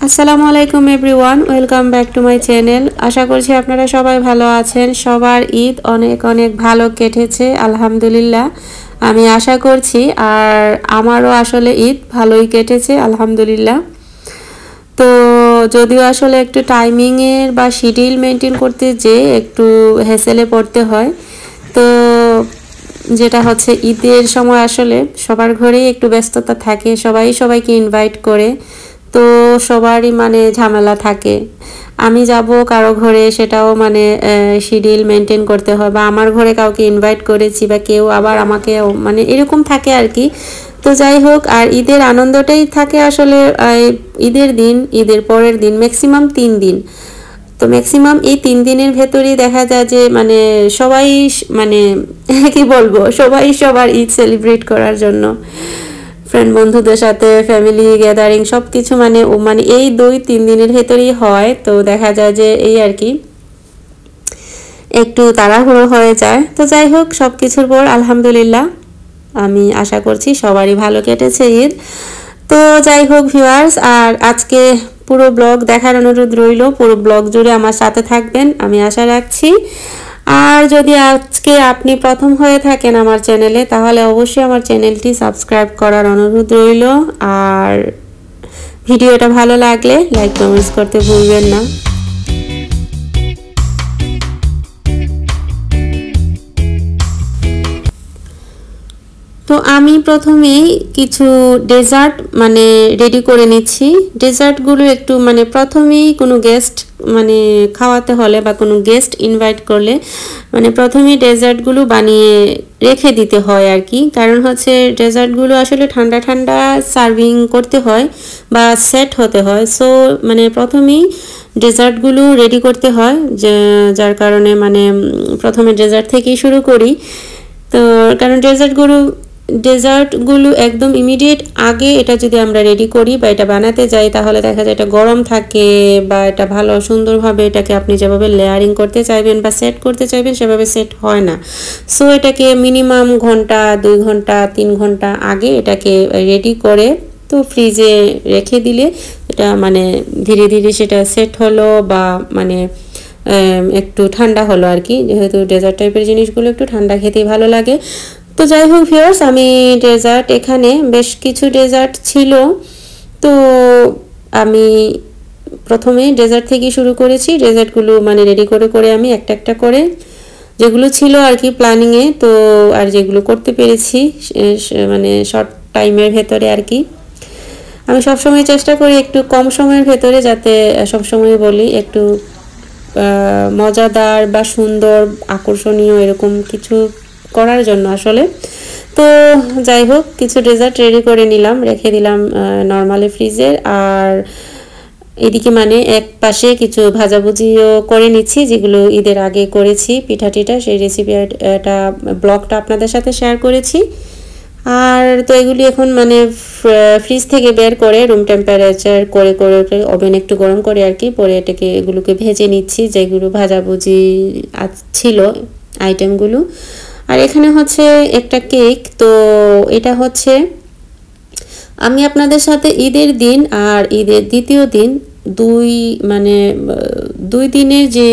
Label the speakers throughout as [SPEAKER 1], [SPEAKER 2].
[SPEAKER 1] আসসালামু আলাইকুম everyone, welcome back to my channel. আশা করছি আপনারা সবাই ভালো আছেন। সবার ঈদ অনেক অনেক ভালো কেটেছে আলহামদুলিল্লাহ, আমি আশা করছি। আর আমারও আসলে ঈদ ভালোই কেটেছে আলহামদুলিল্লাহ। তো যদিও আসলে একটু টাইমিংয়ের বা শিডিউল মেনটেন করতে যে একটু হ্যাসেলে পড়তে হয়, তো যেটা হচ্ছে ঈদের সময় আসলে সবার ঘরেই একটু ব্যস্ততা থাকে, সবাই সবাইকে ইনভাইট করে, তো সবারই মানে ঝামেলা থাকে। আমি যাব কারো ঘরে, সেটাও মানে শিডিউল মেনটেন করতে হয়, বা আমার ঘরে কাউকে ইনভাইট করেছি বা কেউ আবার আমাকে মানে এরকম থাকে আর কি। তো যাই হোক, আর ঈদের আনন্দটাই থাকে আসলে ঈদের দিন, ঈদের পরের দিন, ম্যাক্সিমাম 3 দিন। তো ম্যাক্সিমাম এই 3 দিনের ভেতরেই দেখা যায় যে মানে সবাই মানে কি বলবো, সবাই সবার ঈদ সেলিব্রেট করার জন্য ফ্রেন্ড বন্ধুদের সাথে ফ্যামিলি গ্যাদারিং সব কিছু মানে এই 2-3 দিনের ভেতরেই হয়। তো দেখা যায় যে এই আর কি একটু তাড়াহুড়ো হয়ে যায়। তো যাই হোক, সব কিছুর পর আলহামদুলিল্লাহ আমি আশা করছি সবারই ভালো কেটেছে ঈদ। তো যাই হোক ভিউয়ার্স, আর আজকে পুরো ব্লগ দেখার অনুরোধ রইল, পুরো ব্লগ জুড়ে আমার সাথে থাকবেন আমি আশা রাখছি। আর যদি আজকে আপনি প্রথম হয়ে থাকেন আমার চ্যানেলে, তাহলে অবশ্যই আমার চ্যানেলটি সাবস্ক্রাইব করার অনুরোধ রইল। আর ভিডিওটা ভালো লাগলে লাইক কমেন্টস করতে ভুলবেন না। তো আমি প্রথমেই কিছু ডেজার্ট মানে রেডি করে নিচ্ছি। ডেজার্টগুলো একটু মানে প্রথমেই কোনো গেস্ট মানে খাওয়াতে হলে বা কোনো গেস্ট ইনভাইট করলে মানে প্রথমেই ডেজার্টগুলো বানিয়ে রেখে দিতে হয় আর কি। কারণ হচ্ছে ডেজার্টগুলো আসলে ঠান্ডা ঠান্ডা সার্ভিং করতে হয় বা সেট হতে হয়। সো মানে প্রথমেই ডেজার্টগুলো রেডি করতে হয়, যার কারণে মানে প্রথমে ডেজার্ট থেকেই শুরু করি। তো কারণ ডেজার্টগুলো একদম ইমিডিয়েট আগে এটা যদি আমরা রেডি করি বা এটা বানাতে যাই, তাহলে দেখা যায় এটা গরম থাকে বা এটা ভালো সুন্দরভাবে এটাকে আপনি যেভাবে লেয়ারিং করতে চাইবেন বা সেট করতে চাইবেন সেভাবে সেট হয় না। সো এটাকে মিনিমাম ঘন্টা, 2 ঘন্টা, 3 ঘন্টা আগে এটাকে রেডি করে তো ফ্রিজে রেখে দিলে এটা মানে ধীরে ধীরে সেটা সেট হলো বা মানে একটু ঠান্ডা হলো আর কি, যেহেতু ডেজার্ট টাইপের জিনিসগুলো একটু ঠান্ডা খেতেই ভালো লাগে। তো যাই হোক ভিউয়ার্স, আমি ডেজার্ট এখানে বেশ কিছু ডেজার্ট ছিল, তো আমি প্রথমে ডেজার্ট থেকে শুরু করেছি। ডেজার্টগুলো মানে রেডি করে করে আমি একটা একটা করে যেগুলো ছিল আর কি প্ল্যানিংয়ে, তো আর যেগুলো করতে পেরেছি মানে শর্ট টাইমের ভেতরে আর কি। আমি সবসময় চেষ্টা করি একটু কম সময়ের ভেতরে, যাতে সবসময় বলি একটু মজাদার বা সুন্দর আকর্ষণীয় এরকম কিছু করার জন্য আসলে। তো যাই হোক, কিছু ডেজার্ট রেডি করে নিলাম, রেখে দিলাম নর্মালি ফ্রিজে। আর এদিকে মানে এক পাশে কিছু ভাজাভুজিও করে নিচ্ছি, যেগুলো ঈদের আগে করেছি পিঠা টিঠা, সেই রেসিপিটা ব্লগটা আপনাদের সাথে শেয়ার করেছি। আর তো এগুলি এখন মানে ফ্রিজ থেকে বের করে রুম টেম্পারেচার করে করে ওভেন একটু গরম করে আর কি, পরে এটাকে এগুলোকে ভেজে নিচ্ছি যেগুলো ভাজাভুজি ছিল আইটেমগুলো। আর এখানে হচ্ছে একটা কেক। তো এটা হচ্ছে আমি আপনাদের সাথে ঈদের দিন আর ঈদের দ্বিতীয় দিন দুই দিনের যে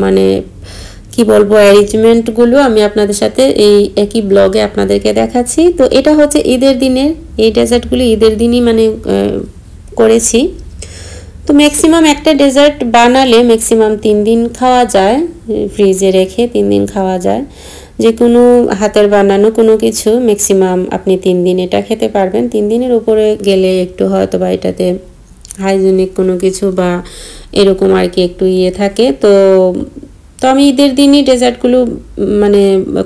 [SPEAKER 1] মানে কি বলবো অ্যারেঞ্জমেন্টগুলো আমি আপনাদের সাথে এই একই ব্লগে আপনাদেরকে দেখাচ্ছি। তো এটা হচ্ছে ঈদের দিনের, এই ডেজার্টগুলো ঈদের দিনই মানে করেছি। তো ম্যাক্সিমাম একটা ডেজার্ট বানালে ম্যাক্সিমাম 3 দিন খাওয়া যায়, ফ্রিজে রেখে 3 দিন খাওয়া যায়। যে কোনো হাতের বানানো কোনো কিছু ম্যাক্সিমাম আপনি 3 দিন এটা খেতে পারবেন। 3 দিনের উপরে গেলে একটু হয়তো বা এটাতে হাইজেনিক কোনো কিছু বা এরকম আর কি একটু থাকে। তো আমি ঈদের দিনই ডেজার্টগুলো মানে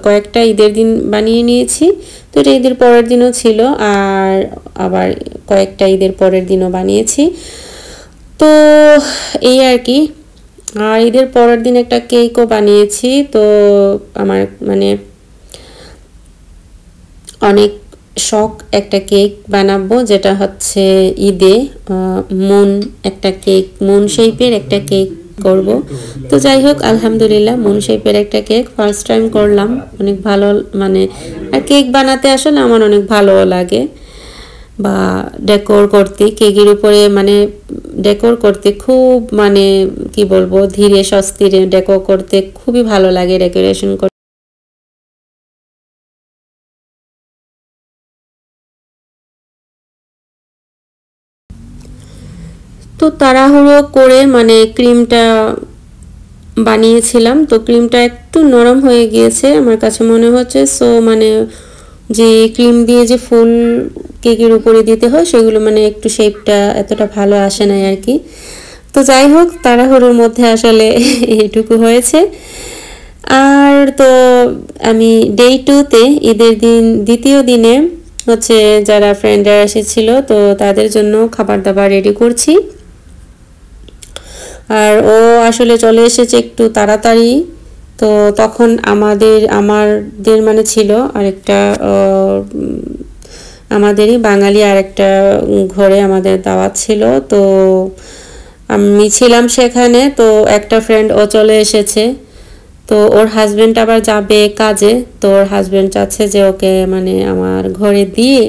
[SPEAKER 1] কয়েকটা ঈদের দিন বানিয়ে নিয়েছি। তো এটা ঈদের পরের দিনও ছিল, আর আবার কয়েকটা ঈদের পরের দিনও বানিয়েছি। তো এই আর কি। আর ঈদের পরের দিন একটা কেকও বানিয়েছি। তো আমার মানে অনেক শখ একটা কেক বানাবো, যেটা হচ্ছে ঈদে মুন একটা কেক, মুন শেপের একটা কেক করব। তো যাই হোক আলহামদুলিল্লাহ মুন শেপের একটা কেক ফার্স্ট টাইম করলাম, অনেক ভালো মানে। আর কেক বানাতে আসলে আমার অনেক ভালো লাগে। বা ডেকোর করতে, কেকের উপরে মানে ডেকোর করতে খুব মানে কি বলবো, ধীরে সুস্থিরে ডেকোর করতে খুবই ভালো লাগে, ডেকোরেশন করতে। তো তাড়াহুড়ো করে মানে ক্রিমটা বানিয়েছিলাম, তো ক্রিমটা একটু নরম হয়ে গিয়েছে আমার কাছে মনে হচ্ছে। সো মানে যে ক্রিম দিয়ে যে ফুল কেকের উপরে দিতে হয় সেগুলো মানে একটু শেপটা এতটা ভালো আসে না আর কি। তো যাই হোক, তাড়াহুড়োর মধ্যে আসলে এইটুকু হয়েছে। আর তো আমি ডে 2-তে ঈদের দিন দ্বিতীয় দিনে হচ্ছে যারা ফ্রেন্ডরা এসেছিল তো তাদের জন্য খাবার দাবার রেডি করছি। আর ও আসলে চলে এসেছে একটু তাড়াতাড়ি। তো তখন আমাদের মানে ছিল আরেকটা আমাদেরই বাঙালি আরেকটা ঘরে আমাদের দাওয়াত ছিল। তো আমি ছিলাম সেখানে, তো একটা ফ্রেন্ড ও চলে এসেছে। তো ওর হাজব্যান্ড আবার যাবে কাজে, তো ওর হাজব্যান্ড চাচ্ছে যে ওকে মানে আমার ঘরে দিয়ে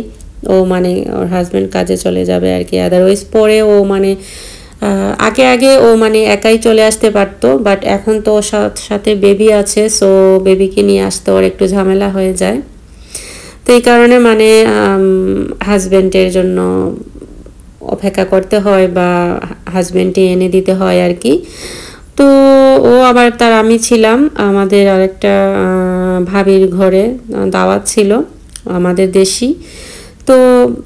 [SPEAKER 1] ও মানে ওর হাজব্যান্ড কাজে চলে যাবে আর কি। আদারওয়াইজ পরে ও মানে আগে আগে ও মানে একাই চলে আসতে পারতো, বাট এখন তো ওর সাথে বেবি আছে, সো বেবিকে নিয়ে আসতে ওর একটু ঝামেলা হয়ে যায়। তো এই কারণে মানে হাজব্যান্ডের জন্য অপেক্ষা করতে হয় বা হাজব্যান্ডই এনে দিতে হয় আর কি। তো ও আবার আমি ছিলাম আমাদের আরেকটা ভাবির ঘরে দাওয়াত ছিল আমাদের দেশি। তো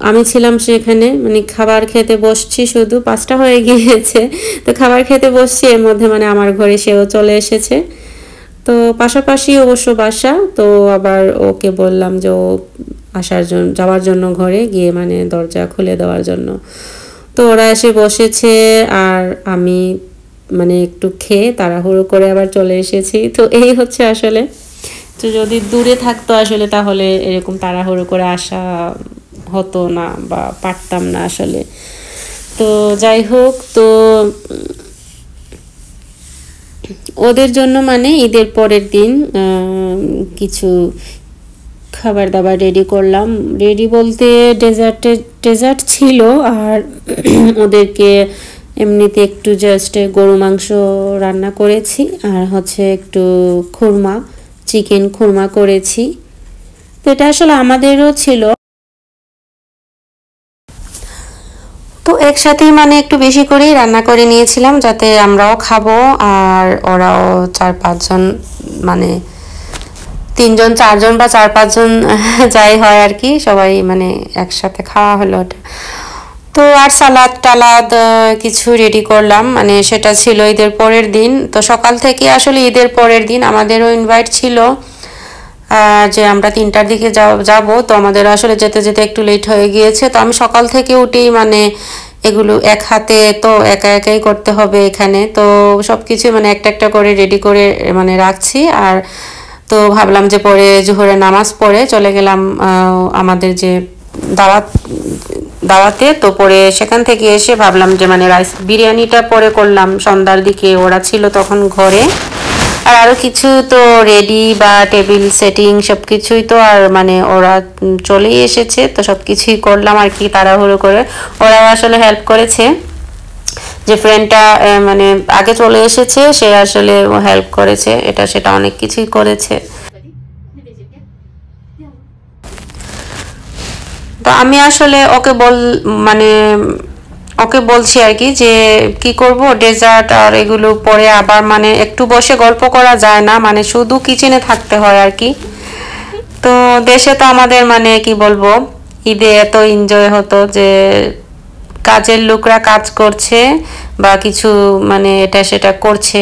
[SPEAKER 1] আমি ছিলাম সেখানে মানে খাবার খেতে বসছি, শুধু 5টা হয়ে গিয়েছে। তো খাবার খেতে বসছি, এর মধ্যে মানে আমার ঘরে সেও চলে এসেছে। তো পাশাপাশি অবশ্য বাসা, তো আবার ওকে বললাম যে ও যাওয়ার জন্য ঘরে গিয়ে মানে দরজা খুলে দেওয়ার জন্য। তো ওরা এসে বসেছে আর আমি মানে একটু খেয়ে তাড়াহুড়ো করে আবার চলে এসেছি। তো এই হচ্ছে আসলে, তো যদি দূরে থাকতো আসলে তাহলে এরকম তাড়াহুড়ো করে আসা হতো না বা পারতাম না আসলে। তো যাই হোক, তো ওদের জন্য মানে ঈদের পরের দিন কিছু খাবার দাবার রেডি করলাম। রেডি বলতে ডেজার্ট ছিল, আর ওদেরকে এমনিতে একটু জাস্ট গরু মাংস রান্না করেছি, আর হচ্ছে একটু খুরমা, চিকেন খুরমা করেছি। তো এটা আসলে আমাদেরও ছিল, তো একসাথেই মানে একটু বেশি করেই রান্না করে নিয়েছিলাম যাতে আমরাও খাবো আর ওরাও 4-5 জন, মানে 3 জন 4 জন বা 4-5 জন যাই হয় আর কি, সবাই মানে একসাথে খাওয়া হলো ওটা। তো আর সালাদ টালাদ কিছু রেডি করলাম, মানে সেটা ছিল ঈদের পরের দিন। তো সকাল থেকে আসলে ঈদের পরের দিন আমাদেরও ইনভাইট ছিল যে আমরা 3টার দিকে যাব। তো আমাদের আসলে যেতে যেতে একটু লেট হয়ে গিয়েছে। তো আমি সকাল থেকে উঠেই মানে এগুলো এক হাতে তো একা একাই করতে হবে এখানে, তো সব কিছু মানে একটা একটা করে রেডি করে মানে রাখছি। আর তো ভাবলাম যে পরে জোহরের নামাজ পড়ে চলে গেলাম আমাদের যে দাওয়াত দাওয়াতে। তো পরে সেখান থেকে এসে ভাবলাম যে মানে রাইস বিরিয়ানিটা পরে করলাম সন্ধ্যার দিকে, ওরা ছিল তখন ঘরে। আর আরও কিছু তো রেডি বা টেবিল সেটিং সব কিছুই তো আর মানে ওরা চলেই এসেছে, তো সব কিছুই করলাম আর কি তাড়াহুড়ো করে। ওরাও আসলে হেল্প করেছে, যে ফ্রেন্ডটা মানে আগে চলে এসেছে সে আসলে হেল্প করেছে, এটা সেটা অনেক কিছুই করেছে। তো আমি আসলে মানে ওকে বলছি আর কি যে কি করব, ডেজার্ট আর এগুলো পরে আবার মানে একটু বসে গল্প করা যায় না, মানে শুধু কিচেনে থাকতে হয় আর কি। তো দেশে তো আমাদের মানে কি বলবো, ঈদে এত এনজয় হতো যে কাজের লোকরা কাজ করছে বা কিছু মানে এটা সেটা করছে,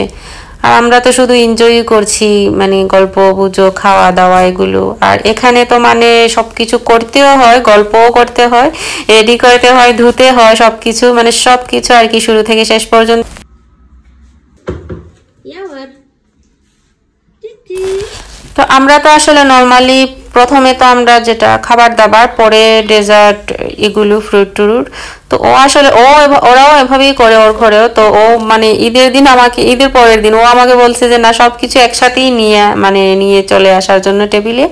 [SPEAKER 1] আর আমরা তো শুধু এনজয়ই করছি, মানে গল্প গুজব খাওয়া দাওয়া এগুলো। আর এখানে তো মানে সব কিছু করতেও হয়, গল্পও করতে হয়, রেডি করতে হয়, ধুতে হয়, সব কিছু মানে সব কিছু আর কি শুরু থেকে শেষ পর্যন্ত। তো আমরা তো আসলে নর্মালি প্রথমে তো আমরা যেটা খাবার দাবার, পরে ডেজার্ট এগুলো ফ্রুট ট্রুট। তো ও আসলে ওরাও এভাবেই করে ওর ঘরেও। তো ও মানে ঈদের দিন আমাকে, ঈদের পরের দিন ও আমাকে বলছে যে না সব কিছু একসাথেই নিয়ে চলে আসার জন্য টেবিলে।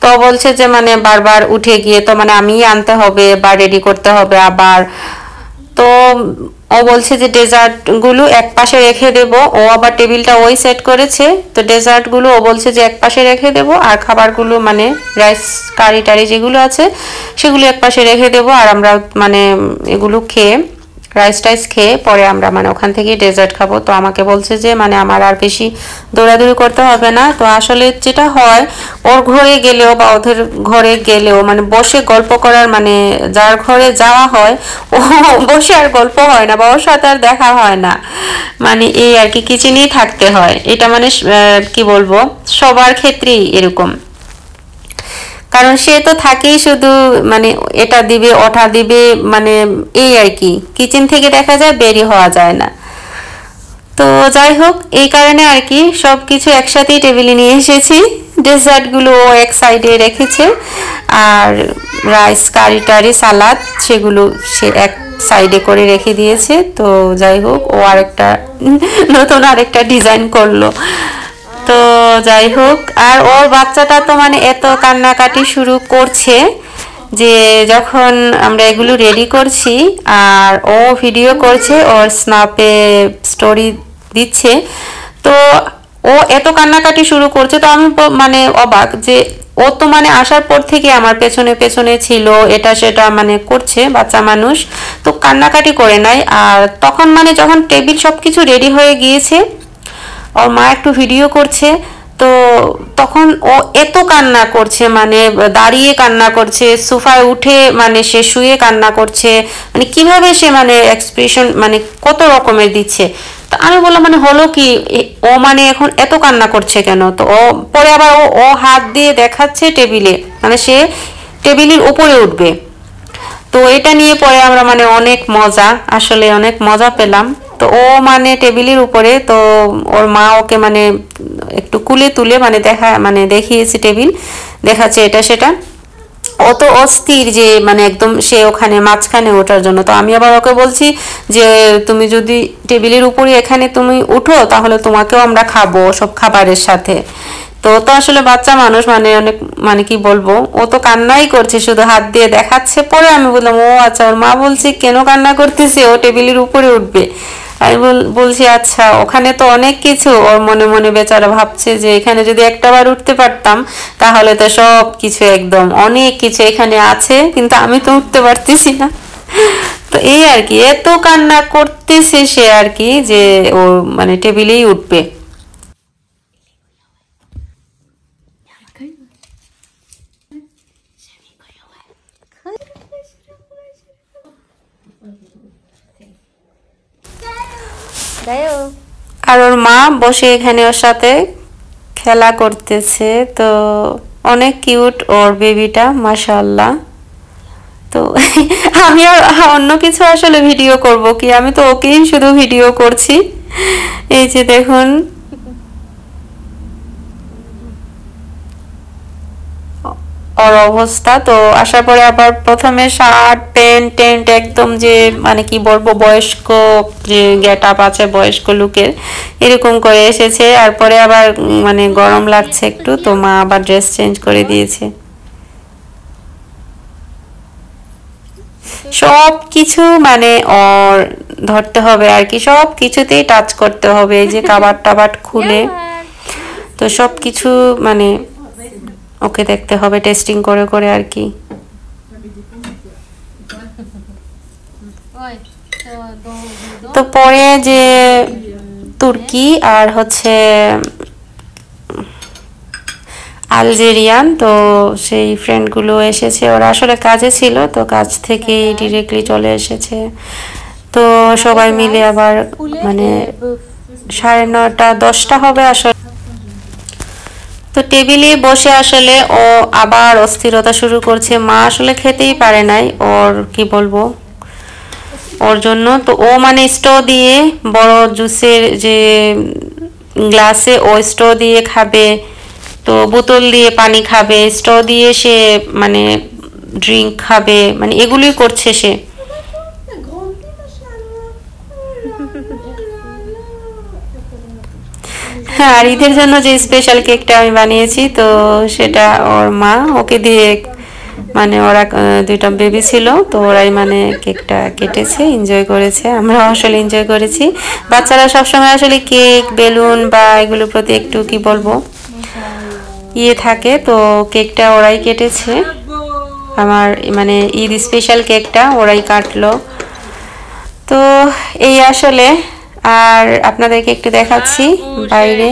[SPEAKER 1] তো বলছে যে মানে বারবার উঠে গিয়ে তো মানে আমিই আনতে হবে বা রেডি করতে হবে আবার। তো ও বলছে যে ডেজার্টগুলো এক পাশে রেখে দেব, ও আবার টেবিলটা ওই সেট করেছে, তো ডেজার্টগুলো ও বলছে যে এক পাশে রেখে দেব আর খাবারগুলো মানে রাইস কারি টারি যেগুলো আছে সেগুলো এক পাশে রেখে দেব, আর আমরা মানে এগুলো খেয়ে রাইস টাইস খেয়ে পরে আমরা মানে ওখান থেকে ডেজার্ট খাবো। তো আমাকে বলছে যে মানে আমার আর বেশি দৌড়াদৌড়ি করতে হবে না। তো আসলে যেটা হয় ওর ঘরে গেলেও বা ওদের ঘরে গেলেও মানে বসে গল্প করার মানে যার ঘরে যাওয়া হয় ও বসে আর গল্প হয় না বা ওর সাথে আর দেখা হয় না, মানে এই আর কি কিচেনেই থাকতে হয়। এটা মানে কি বলবো সবার ক্ষেত্রেই এরকম, কারণ সে তো থাকেই শুধু মানে এটা দিবে ওটা দিবে, মানে এই আর কি কিচেন থেকে দেখা যায় বেরি হওয়া যায় না। তো যাই হোক এই কারণে আর কি সব কিছু একসাথেই টেবিলে নিয়ে এসেছি, ডেজার্টগুলো ও এক সাইডে রেখেছে আর রাইস কারি টারি সালাদ সেগুলো সে এক সাইডে করে রেখে দিয়েছে। তো যাই হোক ও আরেকটা নতুন আরেকটা ডিজাইন করলো। তো যাই হোক আর ওর বাচ্চাটা তো মানে এত কান্নাকাটি শুরু করছে যে যখন আমরা এগুলো রেডি করছি আর ও ভিডিও করছে ওর স্ন্যাপে স্টোরি দিচ্ছে, তো ও এত কান্নাকাটি শুরু করছে। তো আমি মানে অবাক যে ও তো মানে আসার পর থেকে আমার পেছনে পেছনে ছিল, এটা সেটা মানে করছে বাচ্চা মানুষ, তো কান্নাকাটি করে নাই। আর তখন মানে যখন টেবিল সব কিছু রেডি হয়ে গিয়েছে ওর মা একটু ভিডিও করছে, তো তখন ও এত কান্না করছে মানে দাঁড়িয়ে কান্না করছে, সোফায় উঠে মানে সে শুয়ে কান্না করছে, মানে কিভাবে সে মানে এক্সপ্রেশন মানে কত রকমের দিচ্ছে। তো আমি বললাম মানে হলো কি ও মানে এখন এত কান্না করছে কেন। তো ও পরে আবার ও হাত দিয়ে দেখাচ্ছে টেবিলে, মানে সে টেবিলের উপরে উঠবে। তো এটা নিয়ে পরে আমরা মানে অনেক মজা, আসলে অনেক মজা পেলাম। তো ও মানে টেবিলের উপরে, তো ওর মা ওকে মানে একটু কুলে তুলে মানে দেখিয়েছে টেবিল, দেখাচ্ছে এটা সেটা। ও তো অস্থির যে মানে একদম সে ওখানে মাঝখানে ওঠার জন্য। তো আমি আবার ওকে বলছি যে তুমি যদি টেবিলের উপরে এখানে তুমি উঠো তাহলে তোমাকেও আমরা খাবো সব খাবারের সাথে। তো তো আসলে বাচ্চা মানুষ মানে অনেক মানে কি বলবো ও তো কান্নাই করছে, শুধু হাত দিয়ে দেখাচ্ছে। পরে আমি বললাম ও আচ্ছা, ওর মা বলছে কেন কান্না করতেছে, ও টেবিলের উপরে উঠবে। আমি বলছি আচ্ছা ওখানে তো অনেক কিছু, ওর মনে মনে বেচারা ভাবছে যে এখানে যদি একটা বার উঠতে পারতাম তাহলে তো সব কিছু একদম অনেক কিছু এখানে আছে, কিন্তু আমি তো উঠতে পারতেছি না। তো এই আর কি এত কান্না করতেছে সে আর কি যে ও মানে টেবিলেই উঠবে। আর ওর মা বসে এখানে ওর সাথে খেলা করতেছে, তো অনেক কিউট ওর বেবিটা মাশাআল্লাহ। তো আমি আর অন্য কিছু আসলে ভিডিও করব কি, আমি তো ওকেই শুধু ভিডিও করছি। এই যে দেখুন ওর অবস্থা। তো আসার পরে আবার প্রথমে শার্ট প্যান্ট টেন্ট একদম যে মানে কি বলবো বয়স্ক যে গেট আপ আছে বয়স্ক লুকের এরকম করে এসেছে। আর পরে আবার মানে গরম লাগছে একটু, তো মা আবার ড্রেস চেঞ্জ করে দিয়েছে। সব কিছু মানে ওর ধরতে হবে আর কি, সব কিছুতেই টাচ করতে হবে, এই যে কাবাট টাবাট খুলে, তো সব কিছু মানে ওকে দেখতে হবে টেস্টিং করে করে আর কি। তো পরে যে তুর্কি আর হচ্ছে আলজেরিয়ান, তো সেই ফ্রেন্ডগুলো এসেছে, ওরা আসলে কাজে ছিল, তো কাজ থেকে ডিরেক্টলি চলে এসেছে। তো সবাই মিলে আবার মানে 9:30 10টা হবে আসলে। তো টেবিলে বসে আসলে ও আবার অস্থিরতা শুরু করছে, মা আসলে খেতেই পারে নাই, ওর কি বলবো ওর জন্য। তো ও মানে স্ট্র দিয়ে বড় জুসের যে গ্লাসে ও স্ট্র দিয়ে খাবে, তো বোতল দিয়ে পানি খাবে, স্ট্র দিয়ে সে মানে ড্রিঙ্ক খাবে, মানে এগুলোই করছে সে। হ্যাঁ, আর ঈদের জন্য যে স্পেশাল কেকটা আমি বানিয়েছি তো সেটা ওর মা ওকে দিয়ে, মানে ওরা দুইটা বেবি ছিল তো ওরাই মানে কেকটা কেটেছে, এনজয় করেছে, আমরা আসলে এনজয় করেছি। বাচ্চারা সবসময় আসলে কেক, বেলুন বা এগুলোর প্রতি একটু কি বলবো ইয়ে থাকে, তো কেকটা ওরাই কেটেছে। আমার মানে ঈদ স্পেশাল কেকটা ওরাই কাটলো। তো এই আসলে, আর আপনাদেরকে একটু দেখাচ্ছি বাইরে,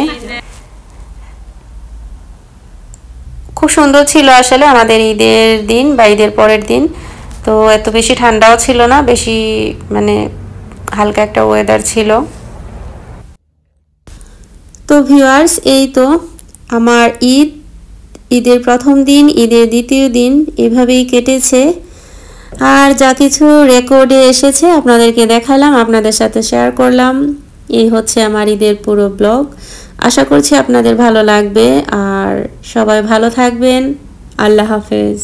[SPEAKER 1] খুব সুন্দর ছিল আসলে আমাদের ঈদের দিন বা ঈদের পরের দিন। তো এত বেশি ঠান্ডাও ছিল না, বেশি মানে হালকা একটা ওয়েদার ছিল। তো ভিউয়ার্স, এই তো আমার ঈদের প্রথম দিন, ঈদের দ্বিতীয় দিন এভাবেই কেটেছে। আর যা কিছু রেকর্ডে এসেছে আপনাদেরকে দেখালাম, আপনাদের সাথে শেয়ার করলাম। এই হচ্ছে আমার ঈদের পুরো ব্লগ। আশা করছি আপনাদের ভালো লাগবে, আর সবাই ভালো থাকবেন। আল্লাহ হাফেজ।